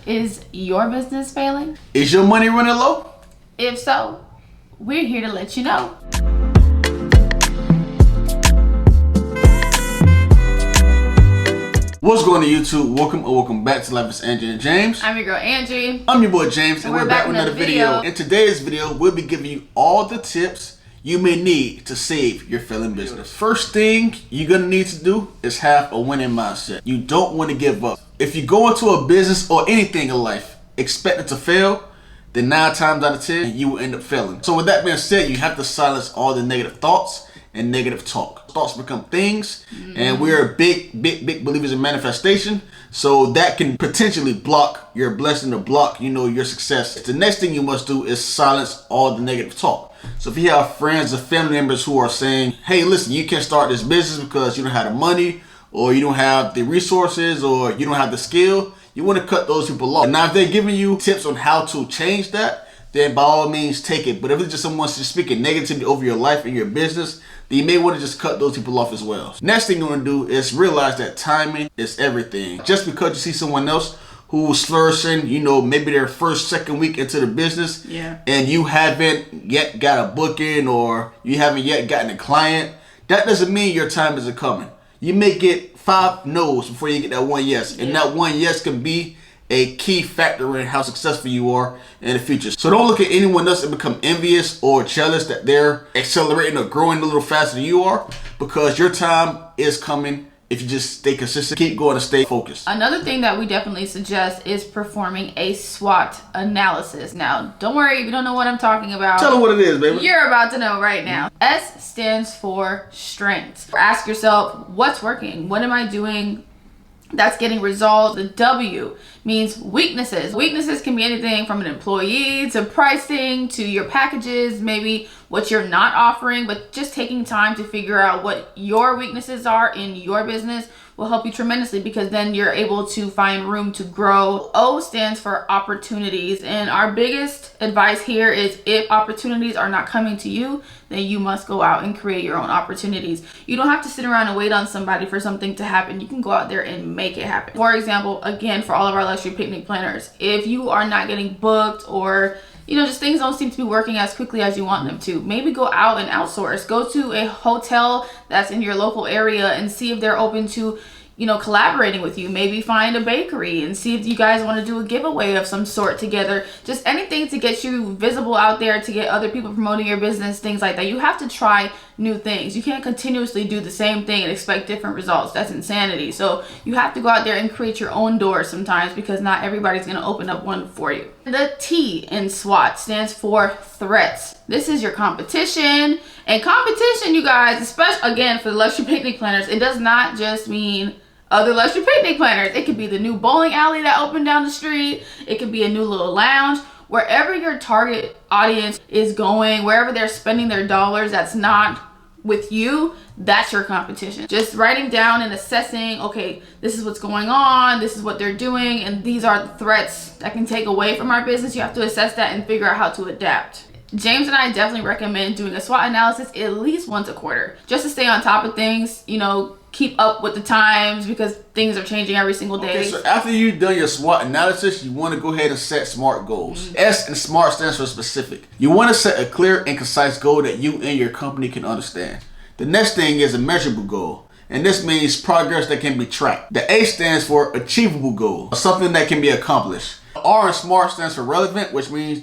Is your business failing? Is your money running low? If so, we're here to let you know. What's going on YouTube? Welcome back to Life with Angie and James. I'm your girl Angie. I'm your boy James, and we're back with another video. In today's video, we'll be giving you all the tips you may need to save your failing business. First thing you're gonna need to do is have a winning mindset. You don't want to give up. If you go into a business or anything in life expecting to fail, then 9 times out of 10 you will end up failing. So with that being said, you have to silence all the negative thoughts and negative talk. Thoughts become things, and we're big believers in manifestation. So that can potentially block your blessing or block, your success. The next thing you must do is silence all the negative talk. So if you have friends or family members who are saying, hey, listen, you can't start this business because you don't have the money, or you don't have the resources, or you don't have the skill, you want to cut those people off. Now, if they're giving you tips on how to change that, then by all means take it. But if it's just someone just speaking negatively over your life and your business, then you may want to just cut those people off as well. Next thing you want to do is realize that timing is everything. Just because you see someone else who's flourishing, maybe their first, second week into the business, and you haven't yet got a booking or you haven't yet gotten a client, that doesn't mean your time isn't coming. You may get 5 no's before you get that 1 yes, and that 1 yes can be a key factor in how successful you are in the future. So don't look at anyone else and become envious or jealous that they're accelerating or growing a little faster than you are, because your time is coming if you just stay consistent, keep going, and stay focused. Another thing that we definitely suggest is performing a SWOT analysis. Now, don't worry if you don't know what I'm talking about. Tell them what it is, baby. You're about to know right now. S stands for strengths. Ask yourself, what's working? What am I doing that's getting results? The W means weaknesses. Weaknesses can be anything from an employee to pricing to your packages, maybe what you're not offering, but just taking time to figure out what your weaknesses are in your business will help you tremendously, because then you're able to find room to grow. O stands for opportunities, and our biggest advice here is if opportunities are not coming to you, then you must go out and create your own opportunities. You don't have to sit around and wait on somebody for something to happen. You can go out there and make it happen. For example, again, for all of our luxury picnic planners, if you are not getting booked, or just things don't seem to be working as quickly as you want them to, maybe go out and outsource. Go to a hotel that's in your local area and see if they're open to collaborating with you. Maybe find a bakery and see if you guys want to do a giveaway of some sort together. Just anything to get you visible out there, to get other people promoting your business, things like that. You have to try new things. You can't continuously do the same thing and expect different results. That's insanity. So you have to go out there and create your own doors sometimes, because not everybody's going to open up one for you. The T in SWOT stands for threats. This is your competition. And competition, you guys, especially again for the luxury picnic planners, it does not just mean other luxury picnic planners. It could be the new bowling alley that opened down the street. It could be a new little lounge. Wherever your target audience is going, wherever they're spending their dollars, that's not with you, that's your competition. Just writing down and assessing, okay, this is what's going on, this is what they're doing, and these are the threats that can take away from our business. You have to assess that and figure out how to adapt. James and I definitely recommend doing a SWOT analysis at least once a quarter, just to stay on top of things, keep up with the times, because things are changing every single day. Okay, so after you've done your SWOT analysis, you want to go ahead and set SMART goals. S in SMART stands for specific. You want to set a clear and concise goal that you and your company can understand. The next thing is a measurable goal, and this means progress that can be tracked. The A stands for achievable goal, something that can be accomplished. R in SMART stands for relevant, which means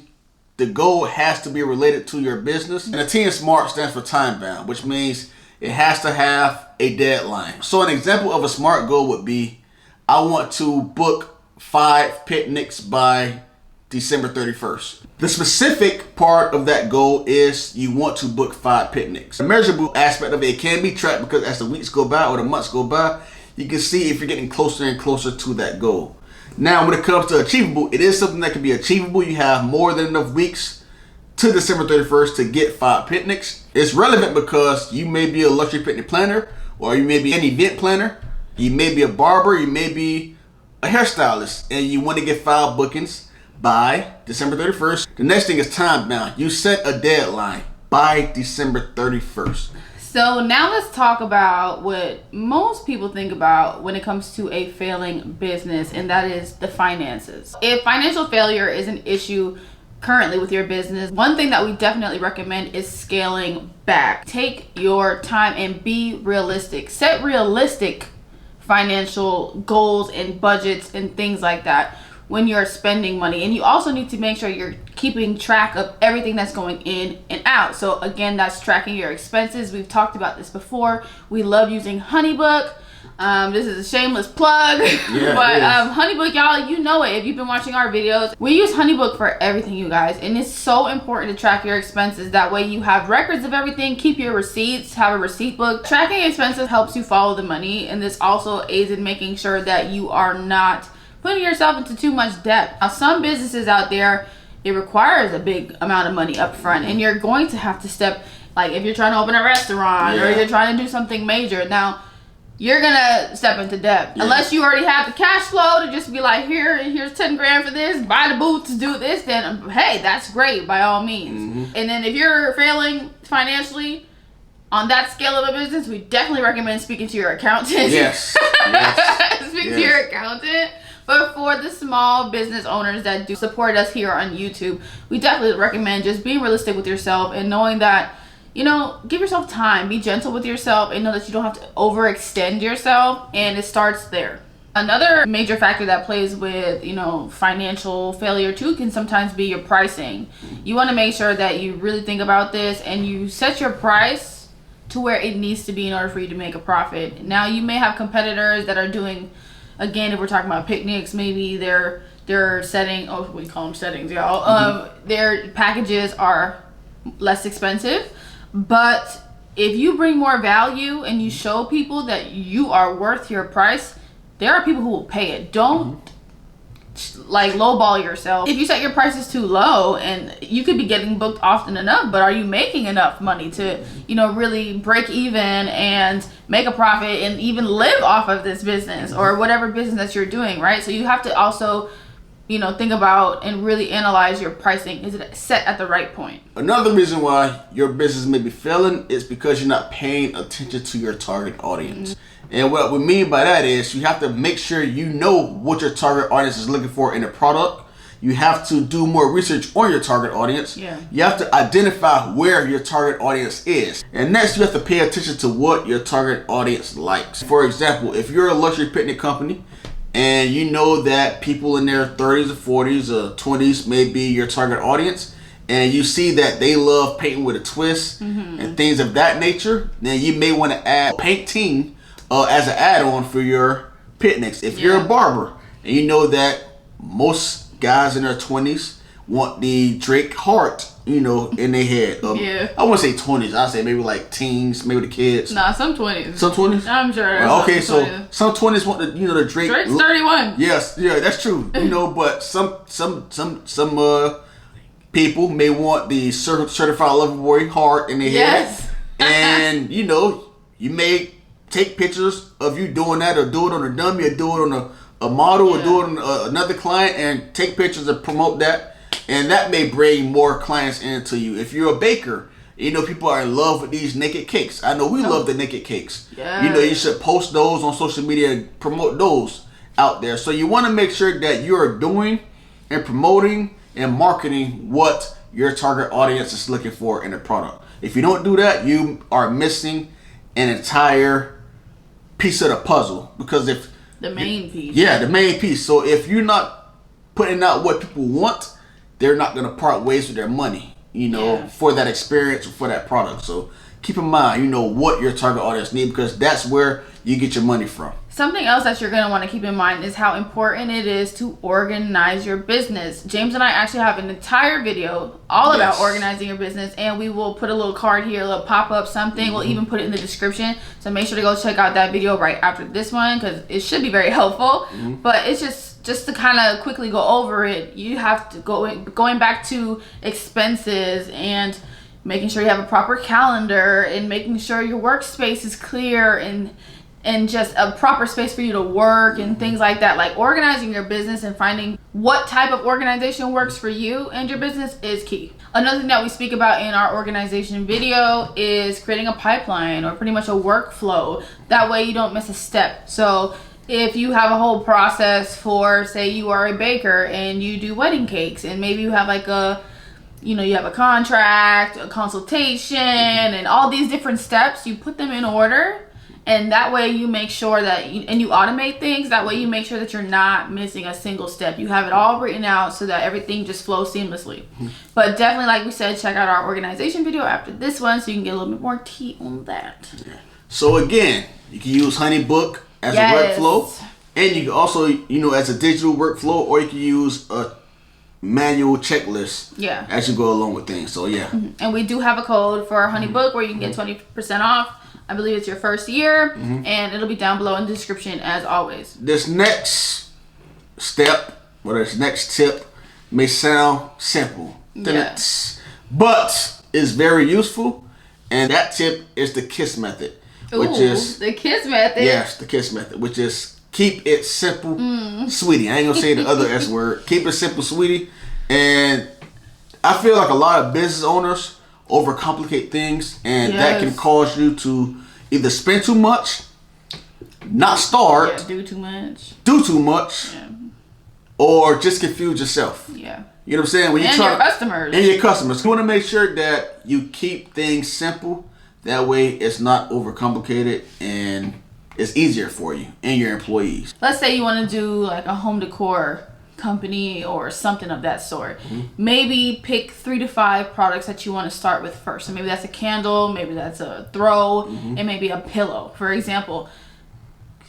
the goal has to be related to your business. And the T in SMART stands for time bound, which means it has to have a deadline. So an example of a SMART goal would be, I want to book 5 picnics by December 31st. The specific part of that goal is you want to book 5 picnics. The measurable aspect of it can be tracked, because as the weeks go by or the months go by, you can see if you're getting closer and closer to that goal. Now, when it comes to achievable, it is something that can be achievable. You have more than enough weeks to December 31st to get 5 picnics. It's relevant because you may be a luxury picnic planner, or you may be an event planner, you may be a barber, you may be a hairstylist, and you want to get 5 bookings by December 31st. The next thing is time bound. You set a deadline by December 31st. So now let's talk about what most people think about when it comes to a failing business, and that is the finances. If financial failure is an issue currently with your business, one thing that we definitely recommend is scaling back. Take your time and be realistic. Set realistic financial goals and budgets and things like that when you're spending money. And you also need to make sure you're keeping track of everything that's going in and out. So again, that's tracking your expenses. We've talked about this before. We love using Honeybook. This is a shameless plug. Yeah, but Honeybook, y'all, you know it if you've been watching our videos. We use Honeybook for everything, you guys, and it's so important to track your expenses. That way you have records of everything. Keep your receipts, have a receipt book. Tracking expenses helps you follow the money, and this also aids in making sure that you are not putting yourself into too much debt. Now, some businesses out there, it requires a big amount of money up front, and you're going to have to step, like if you're trying to open a restaurant or you're trying to do something major. Now, you're gonna step into debt unless you already have the cash flow to just be like, here's 10 grand for this, buy the boots, do this. Then hey, that's great by all means. And then if you're failing financially on that scale of a business, we definitely recommend speaking to your accountant. Yes. Speak to your accountant. But for the small business owners that do support us here on YouTube, we definitely recommend just being realistic with yourself and knowing that, you know, give yourself time, be gentle with yourself, and know that you don't have to overextend yourself, and it starts there. Another major factor that plays with, you know, financial failure too can sometimes be your pricing. You want to make sure that you really think about this and you set your price to where it needs to be in order for you to make a profit. Now, you may have competitors that are doing, again, if we're talking about picnics, maybe they're setting, we call them settings, y'all. Their packages are less expensive. But if you bring more value and you show people that you are worth your price, there are people who will pay it. Don't like lowball yourself. If you set your prices too low, and you could be getting booked often enough, but are you making enough money to, you know, really break even and make a profit and even live off of this business or whatever business that you're doing, right? So you have to also, you know, think about and really analyze your pricing. Is it set at the right point? Another reason why your business may be failing is because you're not paying attention to your target audience. And what we mean by that is you have to make sure you know what your target audience is looking for in a product. You have to do more research on your target audience. You have to identify where your target audience is. And next, you have to pay attention to what your target audience likes. For example, if you're a luxury picnic company, and you know that people in their 30s or 40s or 20s may be your target audience, and you see that they love painting with a twist and things of that nature, then you may want to add painting as an add-on for your picnics. If you're a barber and you know that most guys in their 20s want the Drake heart, you know, in their head. I wouldn't say 20s. I'd say maybe like teens, maybe the kids. Nah, some 20s. Some 20s? I'm sure. Okay, so 20s. Some 20s want the, you know, the Drake. Drake's 31. Yes, yeah, that's true. You know, but some people may want the certified lover boy heart in their head. And, you know, you may take pictures of you doing that, or do it on a dummy, or do it on a model, or do it on another client, and take pictures and promote that. And that may bring more clients into you. If you're a baker, you know, people are in love with these naked cakes. I know we love the naked cakes. You know, you should post those on social media and promote those out there. So you want to make sure that you're doing and promoting and marketing what your target audience is looking for in a product. If you don't do that, you are missing an entire piece of the puzzle. Because if the main piece. The main piece. So if you're not putting out what people want, they're not going to part ways with their money, you know, for that experience or for that product. So keep in mind, you know, what your target audience need, because that's where you get your money from. Something else that you're going to want to keep in mind is how important it is to organize your business. James and I actually have an entire video all about organizing your business, and we will put a little card here, a little pop-up something. We'll even put it in the description. So make sure to go check out that video right after this one, because it should be very helpful. But it's just to kind of quickly go over it, you have to going back to expenses and making sure you have a proper calendar and making sure your workspace is clear and and just a proper space for you to work and things like that. Like organizing your business and finding what type of organization works for you and your business is key. Another thing that we speak about in our organization video is creating a pipeline, or pretty much a workflow. That way you don't miss a step. So if you have a whole process for, say you are a baker and you do wedding cakes, and maybe you have like you have a contract, a consultation, and all these different steps, you put them in order. And that way you make sure that you automate things. That way you make sure that you're not missing a single step. You have it all written out so that everything just flows seamlessly. But definitely, like we said, check out our organization video after this one so you can get a little bit more tea on that. So again, you can use Honeybook as a workflow. And you can also, as a digital workflow, or you can use a manual checklist as you go along with things. So yeah. And we do have a code for Honeybook where you can get 20% off. I believe it's your first year, and it'll be down below in the description as always. This next step, or this next tip, may sound simple, but it's very useful, and that tip is the KISS method, which is the KISS method. Yes, the KISS method, which is keep it simple, sweetie. I ain't gonna say the other S word. Keep it simple, sweetie. And I feel like a lot of business owners overcomplicate things, and that can cause you to either spend too much, not start, do too much, or just confuse yourself. You know what I'm saying? When and your customers. And your customers. You want to make sure that you keep things simple. That way it's not overcomplicated and it's easier for you and your employees. Let's say you want to do like a home decor company or something of that sort. Maybe pick 3 to 5 products that you want to start with first. So maybe that's a candle, maybe that's a throw, and maybe a pillow, for example.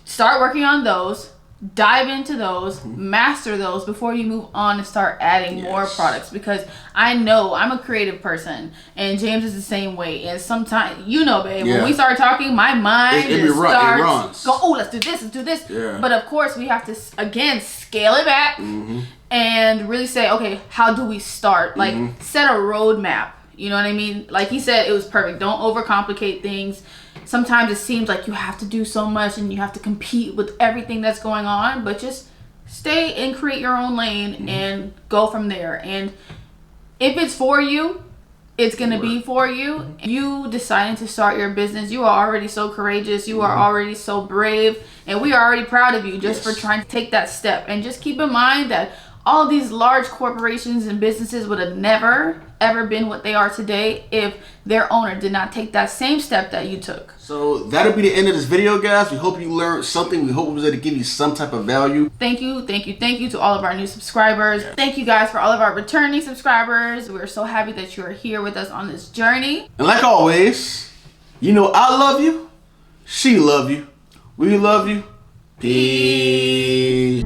Start working on those, dive into those, master those before you move on and start adding more products. Because I know I'm a creative person, and James is the same way. And sometimes, babe, when we start talking, my mind starts go, oh, let's do this. But of course, we have to again scale it back and really say, okay, how do we start? Like set a roadmap. You know what I mean? Like he said, it was perfect. Don't overcomplicate things. Sometimes it seems like you have to do so much and you have to compete with everything that's going on, but just stay and create your own lane and go from there. And if it's for you, it's going to be for you. You deciding to start your business, you are already so courageous. You are already so brave. And we are already proud of you just for trying to take that step. And just keep in mind that all these large corporations and businesses would have never, ever been what they are today if their owner did not take that same step that you took. So that'll be the end of this video, guys. We hope you learned something. We hope it was able to give you some type of value. Thank you to all of our new subscribers. Thank you guys for all of our returning subscribers. We're so happy that you are here with us on this journey. And like always, I love you. She love you. We love you. Peace.